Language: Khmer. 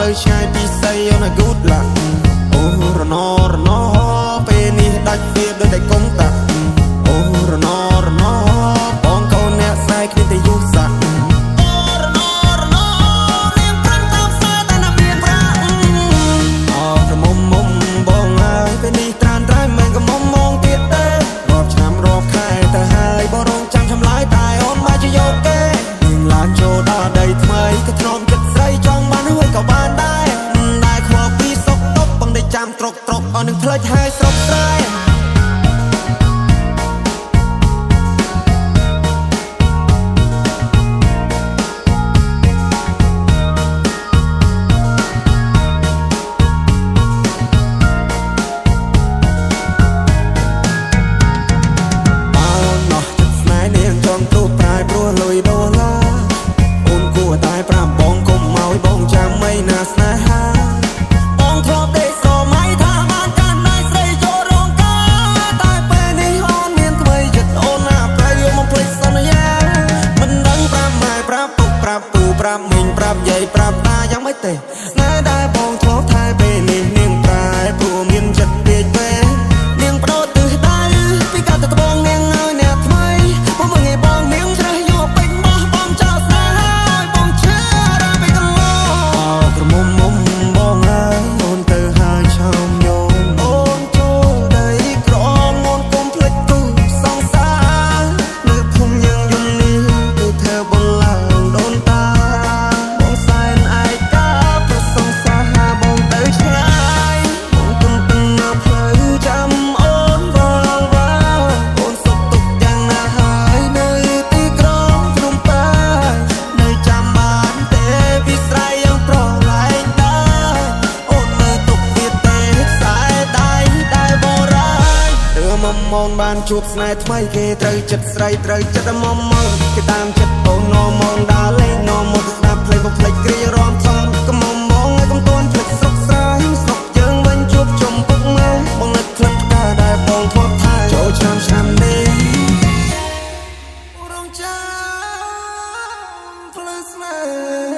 ទៅឆ្ងាយពីស្អីអូនឲ្យ good luck អូរណរពេលនេះដាច់វាដូចតែកុំតាអូរណបងកូនអ្នកស្នេហ៍គ្នាតែយូរសាក់នាងប្រាំតាមផ្សារតែណាមានប្រាក់អោក្រមុំបងហើយពេលនេះត្រានត្រៃមិនក៏មុំមងទៀតទេរាប់ឆ្នាំរាប់ខែទៅហើយបងរងចាំឆ្លើយតែអូនមកជាយកគេនាងឡើងចូលដល់ដីថ្មីក៏ធ្នមចិត្តស្រីចង់បានហួយក៏បានដែរខ្វល់ពីសុកតុបបងได้ចាំត្រុកអូននឹងផ្លេចហើយស្រុកស្រែប្រាប់មីងប្រាប់យាយប្រាប់តាយ៉ាងម៉េចទេស្នេហ៍ដែលបងធ្លាប់ថែពេលនេះនាងប្រែព្រោះមានចិត្តពេកពេលនាងបដូរទិសដៅពីកាលទៅត្បូងនាងឲ្យអ្នកថ្មីមកមើលងាយបងនាងជ្រើសយកពេញបោះបងចោលស្នេហ៍ឲ្យបងឈឺរាពេកកន្លងអោក្រមុំបងអើយអូនទៅហើយឆោមញោមអូនចូលដីក្រមអូនកុំភ្លេចទូសងសារនៅភូមិយើងយំនេះគឺធ្វើបងឡើងដូនតាមនបានជួបស្នេហ៍ថ្មីគេត្រូវចិត្តស្រីត្រូវចិត្តមុំគេតាមចិត្តអូននមនដើរលេងនមនស្ដាប់ភ្លេងបំភ្លេចគ្រារំថនកុំមកឲ្យកុំទាន់ភ្លេចស្រុកស្រែស្រុកយើងវិញជួបជុំពុកម៉ែបងនឹកផ្លឹកផ្កាដែលបងធ្លាប់ថែចូលឆ្នាំនេះរងចាំផ្លូវស្នេហ៍